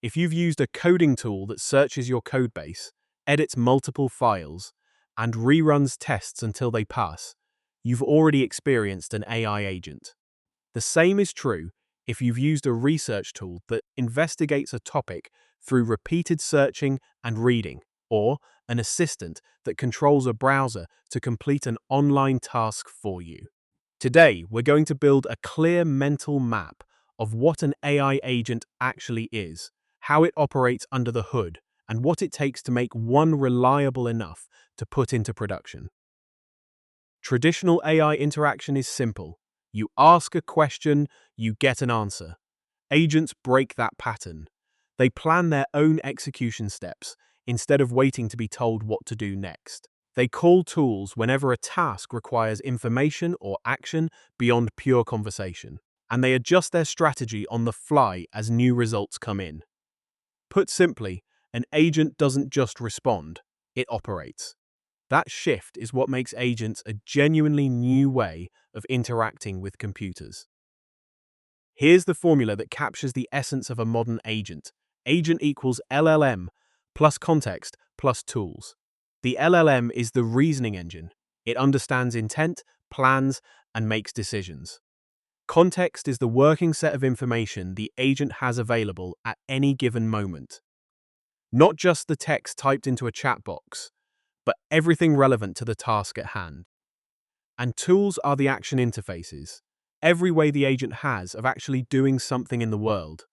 If you've used a coding tool that searches your codebase, edits multiple files, and reruns tests until they pass, you've already experienced an AI agent. The same is true if you've used a research tool that investigates a topic through repeated searching and reading, or an assistant that controls a browser to complete an online task for you. Today, we're going to build a clear mental map of what an AI agent actually is, how it operates under the hood, and what it takes to make one reliable enough to put into production. Traditional AI interaction is simple. You ask a question, you get an answer. Agents break that pattern. They plan their own execution steps instead of waiting to be told what to do next. They call tools whenever a task requires information or action beyond pure conversation, and they adjust their strategy on the fly as new results come in. Put simply, an agent doesn't just respond, it operates. That shift is what makes agents a genuinely new way of interacting with computers. Here's the formula that captures the essence of a modern agent. Agent equals LLM plus context plus tools. The LLM is the reasoning engine. It understands intent, plans, and makes decisions. Context is the working set of information the agent has available at any given moment. Not just the text typed into a chat box, but everything relevant to the task at hand. And tools are the action interfaces, every way the agent has of actually doing something in the world.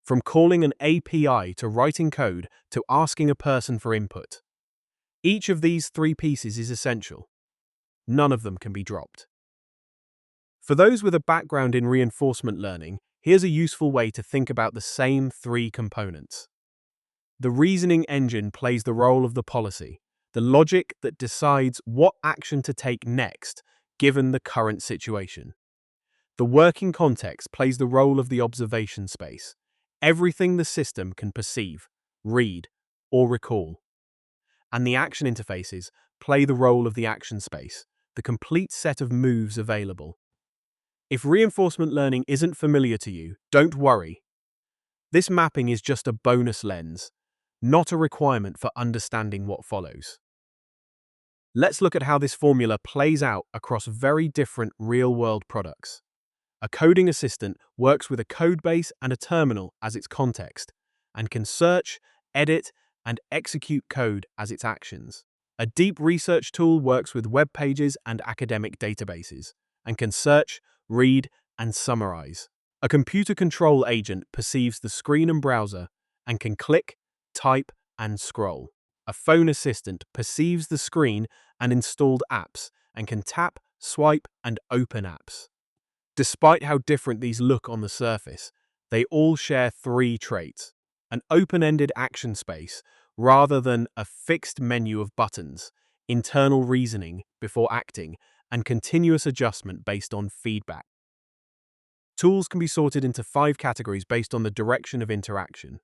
From calling an API to writing code to asking a person for input. Each of these three pieces is essential. None of them can be dropped. For those with a background in reinforcement learning, here's a useful way to think about the same three components. The reasoning engine plays the role of the policy, the logic that decides what action to take next, given the current situation. The working context plays the role of the observation space, everything the system can perceive, read, or recall. And the action interfaces play the role of the action space, the complete set of moves available. If reinforcement learning isn't familiar to you, don't worry. This mapping is just a bonus lens, not a requirement for understanding what follows. Let's look at how this formula plays out across very different real-world products. A coding assistant works with a codebase and a terminal as its context, and can search, edit, and execute code as its actions. A deep research tool works with web pages and academic databases, and can search, read, and summarize. A computer control agent perceives the screen and browser, and can click, type, and scroll. A phone assistant perceives the screen and installed apps, and can tap, swipe, and open apps. Despite how different these look on the surface, they all share three traits: an open-ended action space rather than a fixed menu of buttons, internal reasoning before acting, and continuous adjustment based on feedback. Tools can be sorted into 5 categories based on the direction of interaction.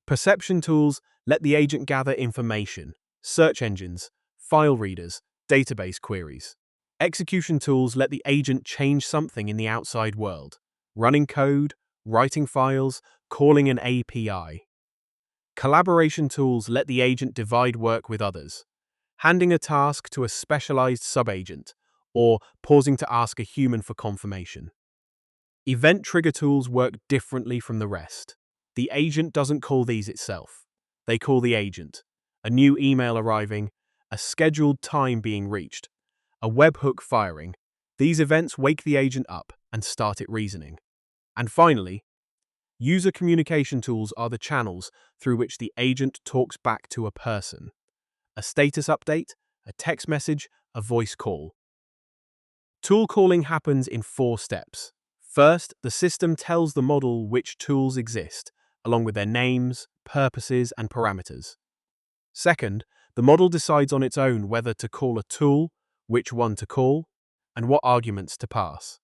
Perception tools let the agent gather information, search engines, file readers, database queries. Execution tools let the agent change something in the outside world, running code, writing files, calling an API. Collaboration tools let the agent divide work with others, handing a task to a specialized subagent, or pausing to ask a human for confirmation. Event trigger tools work differently from the rest. The agent doesn't call these itself. They call the agent. A new email arriving, a scheduled time being reached, a webhook firing. These events wake the agent up and start it reasoning. And finally, user communication tools are the channels through which the agent talks back to a person. A status update, a text message, a voice call. Tool calling happens in 4 steps. First, the system tells the model which tools exist, along with their names, purposes, and parameters. Second, the model decides on its own whether to call a tool, which one to call, and what arguments to pass.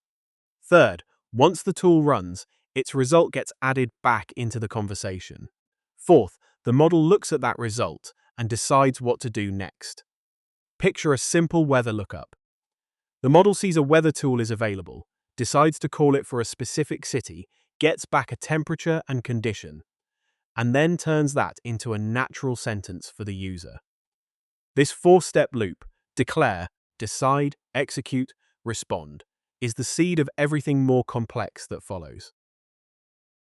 Third, once the tool runs, its result gets added back into the conversation. Fourth, the model looks at that result and decides what to do next. Picture a simple weather lookup. The model sees a weather tool is available, decides to call it for a specific city, gets back a temperature and condition. and then turns that into a natural sentence for the user. This four-step loop, declare, decide, execute, respond, is the seed of everything more complex that follows.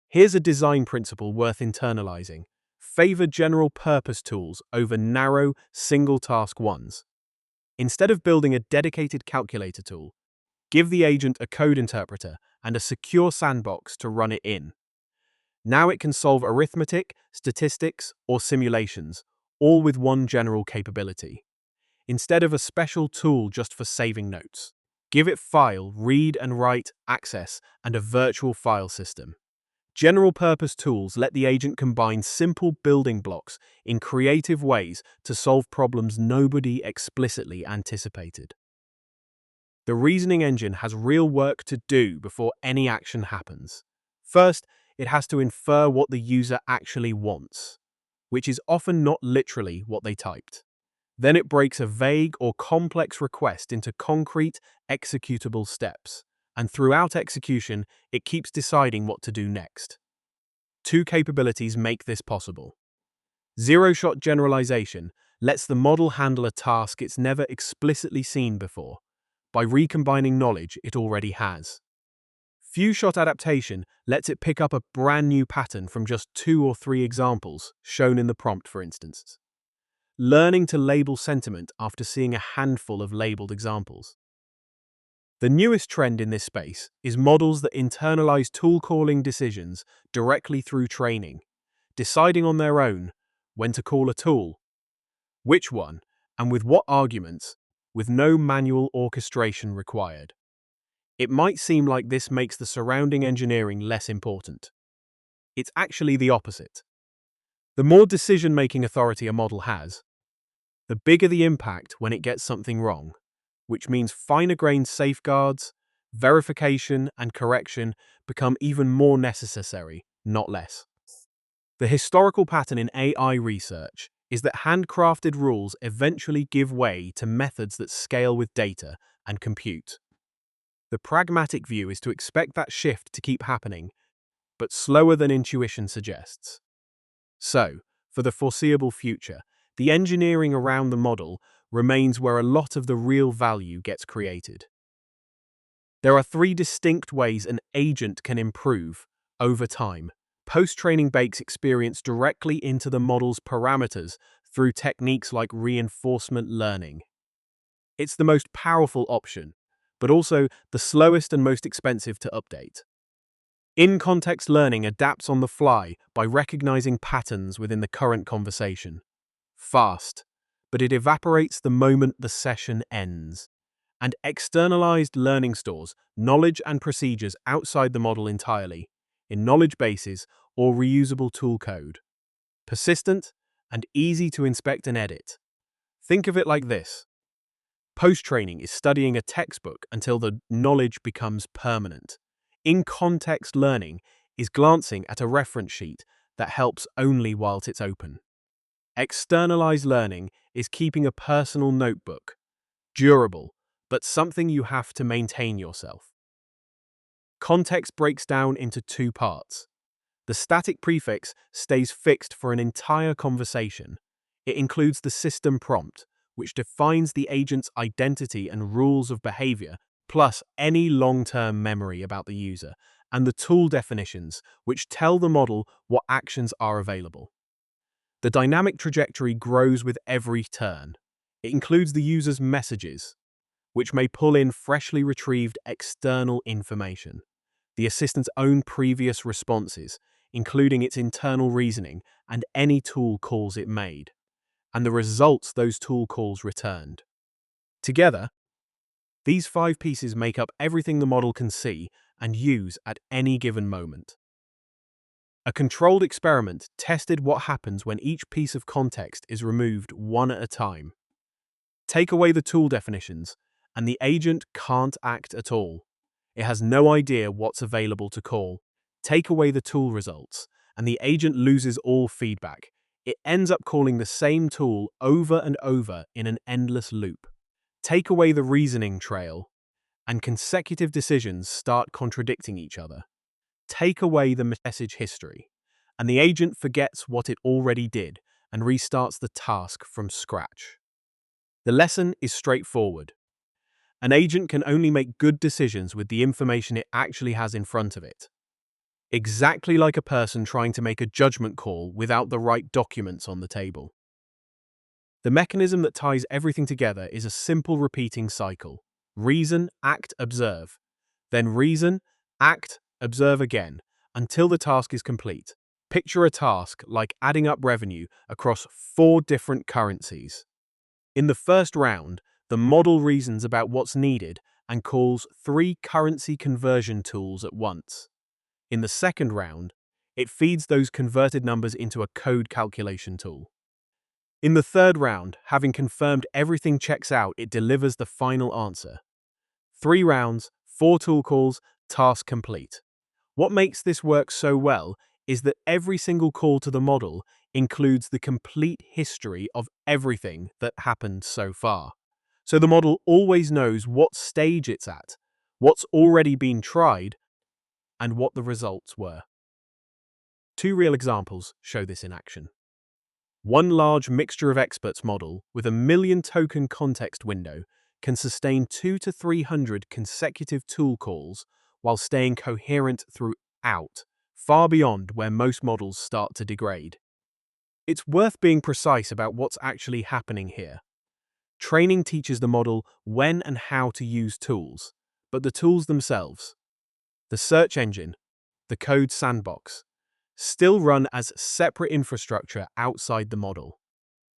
Here's a design principle worth internalizing. Favor general-purpose tools over narrow, single-task ones. Instead of building a dedicated calculator tool, give the agent a code interpreter and a secure sandbox to run it in. Now it can solve arithmetic, statistics, or simulations, all with one general capability. Instead of a special tool just for saving notes, give it file, read and write, access, and a virtual file system. General-purpose tools let the agent combine simple building blocks in creative ways to solve problems nobody explicitly anticipated. The reasoning engine has real work to do before any action happens. First, it has to infer what the user actually wants, which is often not literally what they typed. Then it breaks a vague or complex request into concrete, executable steps, and throughout execution, it keeps deciding what to do next. Two capabilities make this possible. Zero-shot generalization lets the model handle a task it's never explicitly seen before, by recombining knowledge it already has. Few-shot adaptation lets it pick up a brand new pattern from just 2 or 3 examples, shown in the prompt for instance. Learning to label sentiment after seeing a handful of labeled examples. The newest trend in this space is models that internalize tool-calling decisions directly through training, deciding on their own when to call a tool, which one, and with what arguments, with no manual orchestration required. It might seem like this makes the surrounding engineering less important. It's actually the opposite. The more decision-making authority a model has, the bigger the impact when it gets something wrong, which means finer-grained safeguards, verification, and correction become even more necessary, not less. The historical pattern in AI research is that handcrafted rules eventually give way to methods that scale with data and compute. The pragmatic view is to expect that shift to keep happening, but slower than intuition suggests. So, for the foreseeable future, the engineering around the model remains where a lot of the real value gets created. There are 3 distinct ways an agent can improve over time. Post-training bakes experience directly into the model's parameters through techniques like reinforcement learning. It's the most powerful option, but also the slowest and most expensive to update. In-context learning adapts on the fly by recognizing patterns within the current conversation. Fast, but it evaporates the moment the session ends. And externalized learning stores knowledge and procedures outside the model entirely, in knowledge bases or reusable tool code. Persistent and easy to inspect and edit. Think of it like this. Post-training is studying a textbook until the knowledge becomes permanent. In-context learning is glancing at a reference sheet that helps only whilst it's open. Externalized learning is keeping a personal notebook, durable, but something you have to maintain yourself. Context breaks down into 2 parts. The static prefix stays fixed for an entire conversation. It includes the system prompt, which defines the agent's identity and rules of behavior, plus any long-term memory about the user, and the tool definitions, which tell the model what actions are available. The dynamic trajectory grows with every turn. It includes the user's messages, which may pull in freshly retrieved external information, the assistant's own previous responses, including its internal reasoning and any tool calls it made, and the results those tool calls returned. Together, these 5 pieces make up everything the model can see and use at any given moment. A controlled experiment tested what happens when each piece of context is removed one at a time. Take away the tool definitions, and the agent can't act at all. It has no idea what's available to call. Take away the tool results, and the agent loses all feedback. It ends up calling the same tool over and over in an endless loop. Take away the reasoning trail, and consecutive decisions start contradicting each other. Take away the message history, and the agent forgets what it already did and restarts the task from scratch. The lesson is straightforward. An agent can only make good decisions with the information it actually has in front of it. Exactly like a person trying to make a judgment call without the right documents on the table. The mechanism that ties everything together is a simple repeating cycle. Reason, act, observe. Then reason, act, observe again, until the task is complete. Picture a task like adding up revenue across 4 different currencies. In the first round, the model reasons about what's needed and calls 3 currency conversion tools at once. In the second round, it feeds those converted numbers into a code calculation tool. In the third round, having confirmed everything checks out, it delivers the final answer. 3 rounds, 4 tool calls, task complete. What makes this work so well is that every single call to the model includes the complete history of everything that happened so far. So the model always knows what stage it's at, what's already been tried, and what the results were. 2 real examples show this in action. One large mixture of experts model with a 1,000,000 token context window can sustain 200 to 300 consecutive tool calls while staying coherent throughout, far beyond where most models start to degrade. It's worth being precise about what's actually happening here. Training teaches the model when and how to use tools, but the tools themselves, the search engine, the code sandbox, still run as separate infrastructure outside the model.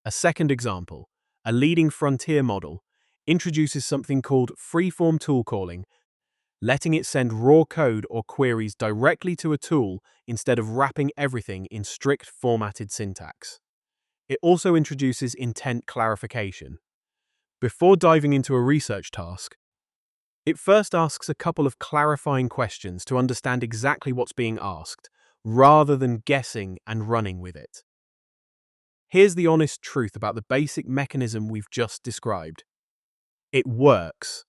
A second example, a leading frontier model, introduces something called freeform tool calling, letting it send raw code or queries directly to a tool instead of wrapping everything in strict formatted syntax. It also introduces intent clarification. Before diving into a research task, it first asks a couple of clarifying questions to understand exactly what's being asked, rather than guessing and running with it. Here's the honest truth about the basic mechanism we've just described. It works,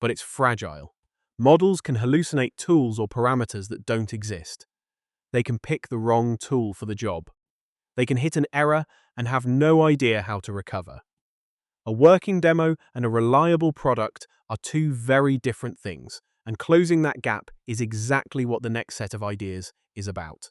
but it's fragile. Models can hallucinate tools or parameters that don't exist. They can pick the wrong tool for the job. They can hit an error and have no idea how to recover. A working demo and a reliable product are 2 very different things, and closing that gap is exactly what the next set of ideas is about.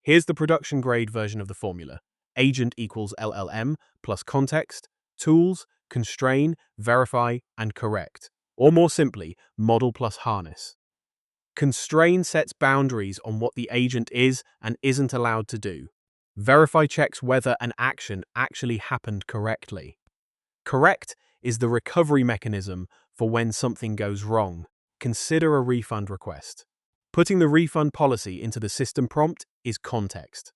Here's the production-grade version of the formula. Agent equals LLM plus context, tools, constrain, verify, and correct. Or more simply, model plus harness. Constrain sets boundaries on what the agent is and isn't allowed to do. Verify checks whether an action actually happened correctly. Correct is the recovery mechanism for when something goes wrong. Consider a refund request. Putting the refund policy into the system prompt is context.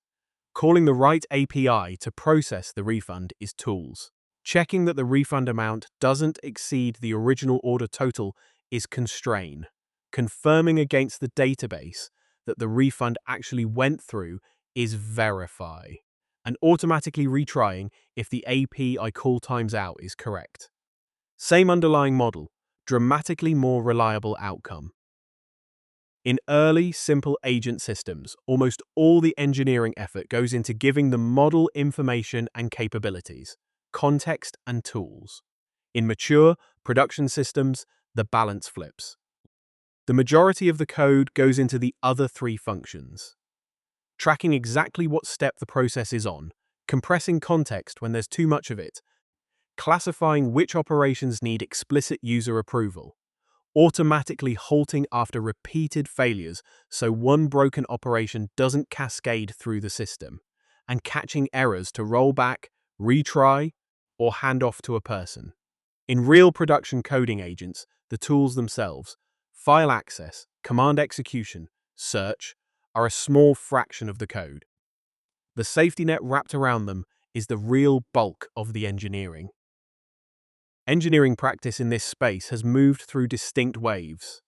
Calling the right API to process the refund is tools. Checking that the refund amount doesn't exceed the original order total is constrain. Confirming against the database that the refund actually went through is verify. And automatically retrying if the API call times out is correct. Same underlying model, dramatically more reliable outcome. In early, simple agent systems, almost all the engineering effort goes into giving the model information and capabilities, context and tools. In mature, production systems, the balance flips. The majority of the code goes into the other 3 functions. Tracking exactly what step the process is on, compressing context when there's too much of it, classifying which operations need explicit user approval, automatically halting after repeated failures so one broken operation doesn't cascade through the system, and catching errors to roll back, retry, or hand off to a person. In real production coding agents, the tools themselves, file access, command execution, search, are a small fraction of the code. The safety net wrapped around them is the real bulk of the engineering. Engineering practice in this space has moved through distinct waves.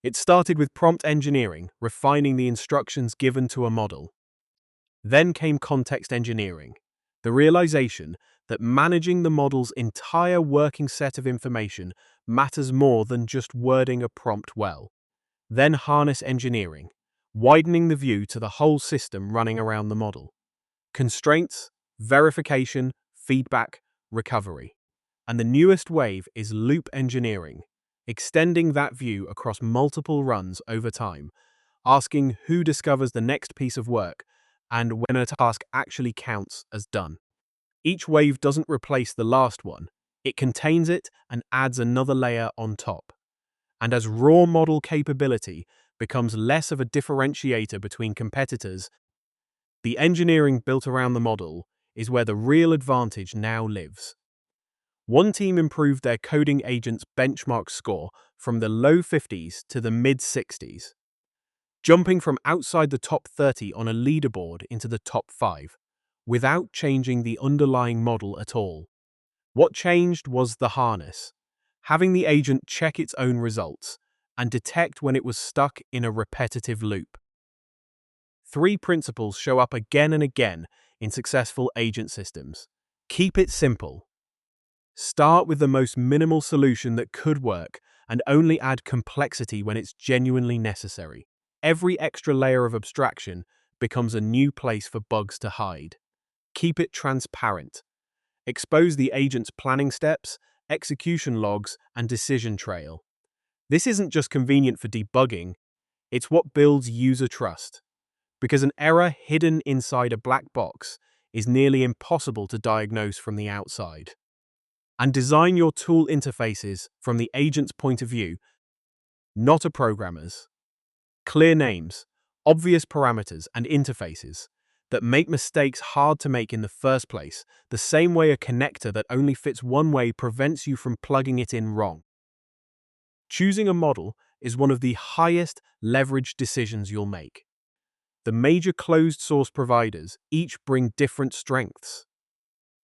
It started with prompt engineering, refining the instructions given to a model. Then came context engineering, the realization that managing the model's entire working set of information matters more than just wording a prompt well. Then harness engineering, widening the view to the whole system running around the model. Constraints, verification, feedback, recovery. And the newest wave is loop engineering, extending that view across multiple runs over time, asking who discovers the next piece of work and when a task actually counts as done. Each wave doesn't replace the last one, it contains it and adds another layer on top. And as raw model capability becomes less of a differentiator between competitors, the engineering built around the model is where the real advantage now lives. One team improved their coding agent's benchmark score from the low 50s to the mid 60s, jumping from outside the top 30 on a leaderboard into the top 5, without changing the underlying model at all. What changed was the harness, having the agent check its own results and detect when it was stuck in a repetitive loop. Three principles show up again and again in successful agent systems. Keep it simple. Start with the most minimal solution that could work and only add complexity when it's genuinely necessary. Every extra layer of abstraction becomes a new place for bugs to hide. Keep it transparent. Expose the agent's planning steps, execution logs, and decision trail. This isn't just convenient for debugging, it's what builds user trust. Because an error hidden inside a black box is nearly impossible to diagnose from the outside. And design your tool interfaces from the agent's point of view, not a programmer's. Clear names, obvious parameters, and interfaces that make mistakes hard to make in the first place, the same way a connector that only fits one way prevents you from plugging it in wrong. Choosing a model is one of the highest leverage decisions you'll make. The major closed-source providers each bring different strengths.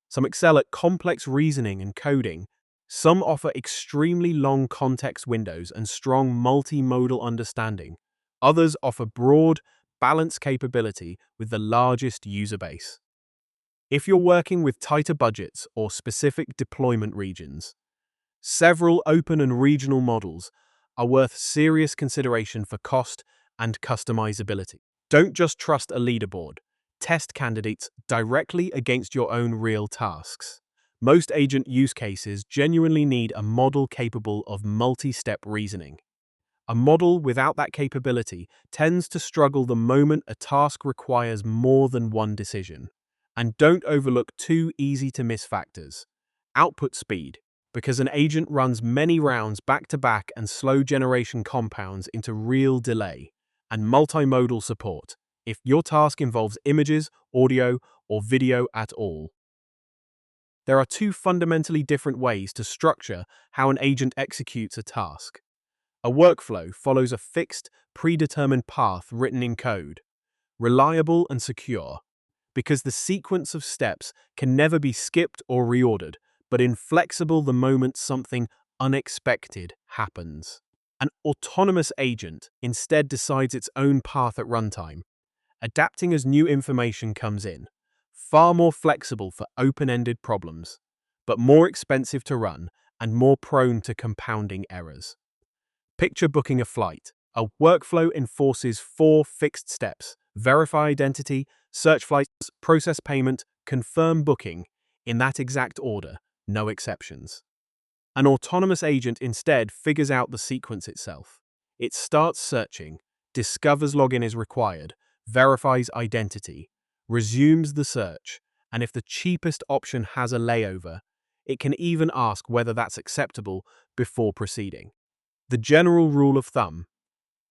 Some excel at complex reasoning and coding. Some offer extremely long context windows and strong multimodal understanding. Others offer broad, balanced capability with the largest user base. If you're working with tighter budgets or specific deployment regions, several open and regional models are worth serious consideration for cost and customizability. Don't just trust a leaderboard. Test candidates directly against your own real tasks. Most agent use cases genuinely need a model capable of multi-step reasoning. A model without that capability tends to struggle the moment a task requires more than one decision. And don't overlook two easy-to-miss factors. Output speed, because an agent runs many rounds back-to-back and slow generation compounds into real delay. And multimodal support, if your task involves images, audio, or video at all. There are two fundamentally different ways to structure how an agent executes a task. A workflow follows a fixed, predetermined path written in code, reliable and secure, because the sequence of steps can never be skipped or reordered, but inflexible the moment something unexpected happens. An autonomous agent instead decides its own path at runtime, adapting as new information comes in, far more flexible for open-ended problems, but more expensive to run and more prone to compounding errors. Picture booking a flight. A workflow enforces four fixed steps: verify identity, search flights, process payment, confirm booking, in that exact order, no exceptions. An autonomous agent instead figures out the sequence itself. It starts searching, discovers login is required, verifies identity, resumes the search, and if the cheapest option has a layover, it can even ask whether that's acceptable before proceeding. The general rule of thumb: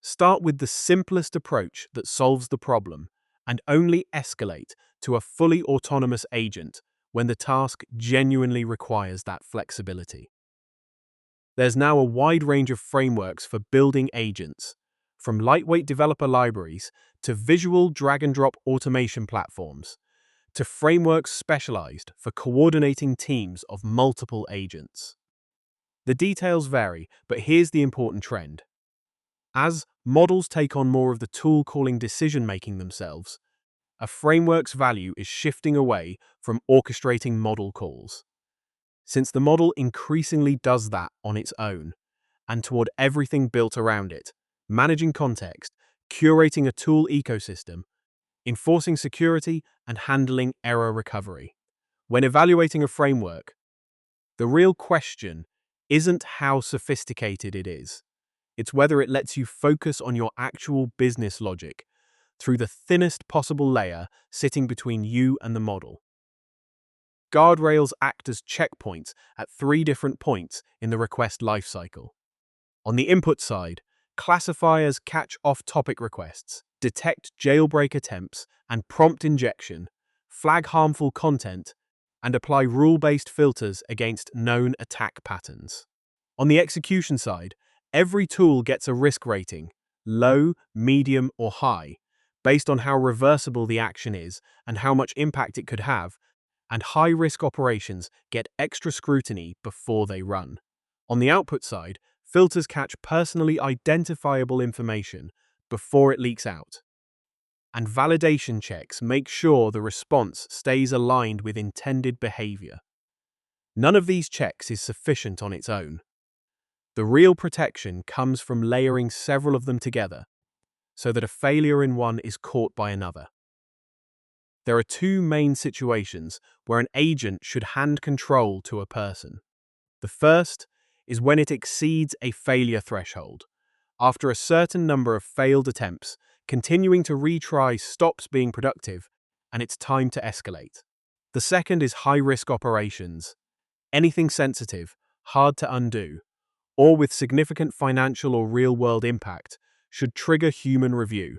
start with the simplest approach that solves the problem and only escalate to a fully autonomous agent when the task genuinely requires that flexibility. There's now a wide range of frameworks for building agents, from lightweight developer libraries to visual drag-and-drop automation platforms, to frameworks specialized for coordinating teams of multiple agents. The details vary, but here's the important trend. As models take on more of the tool-calling decision-making themselves, a framework's value is shifting away from orchestrating model calls, since the model increasingly does that on its own, and toward everything built around it: managing context, curating a tool ecosystem, enforcing security, and handling error recovery. When evaluating a framework, the real question isn't how sophisticated it is. It's whether it lets you focus on your actual business logic through the thinnest possible layer sitting between you and the model. Guardrails act as checkpoints at three different points in the request lifecycle. On the input side, classifiers catch off-topic requests, detect jailbreak attempts and prompt injection, flag harmful content, and apply rule-based filters against known attack patterns. On the execution side, every tool gets a risk rating, low, medium, or high, based on how reversible the action is and how much impact it could have, and high-risk operations get extra scrutiny before they run. On the output side, filters catch personally identifiable information before it leaks out, and validation checks make sure the response stays aligned with intended behavior. None of these checks is sufficient on its own. The real protection comes from layering several of them together, so that a failure in one is caught by another. There are two main situations where an agent should hand control to a person. The first is when it exceeds a failure threshold. After a certain number of failed attempts, continuing to retry stops being productive, and it's time to escalate. The second is high-risk operations. Anything sensitive, hard to undo, or with significant financial or real-world impact should trigger human review,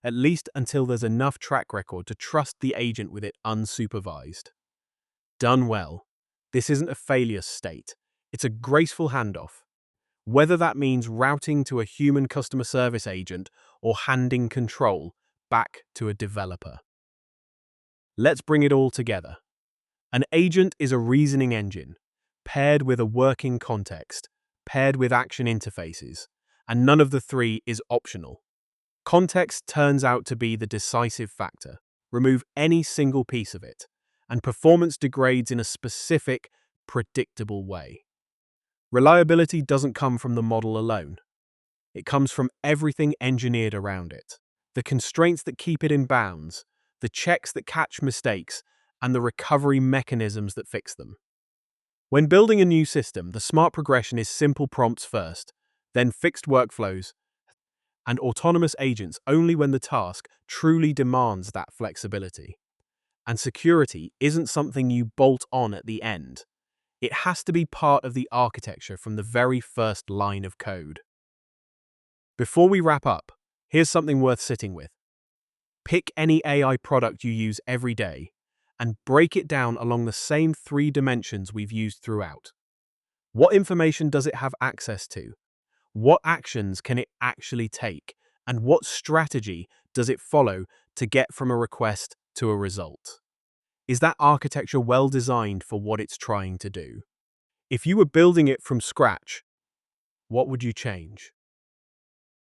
at least until there's enough track record to trust the agent with it unsupervised. Done well. This isn't a failure state. It's a graceful handoff, whether that means routing to a human customer service agent or handing control back to a developer. Let's bring it all together. An agent is a reasoning engine, paired with a working context, paired with action interfaces, and none of the three is optional. Context turns out to be the decisive factor. Remove any single piece of it, and performance degrades in a specific, predictable way. Reliability doesn't come from the model alone. It comes from everything engineered around it. The constraints that keep it in bounds, the checks that catch mistakes, and the recovery mechanisms that fix them. When building a new system, the smart progression is simple prompts first, then fixed workflows, and autonomous agents only when the task truly demands that flexibility. And security isn't something you bolt on at the end. It has to be part of the architecture from the very first line of code. Before we wrap up, here's something worth sitting with. Pick any AI product you use every day and break it down along the same three dimensions we've used throughout. What information does it have access to? What actions can it actually take? And what strategy does it follow to get from a request to a result? Is that architecture well designed for what it's trying to do? If you were building it from scratch, what would you change?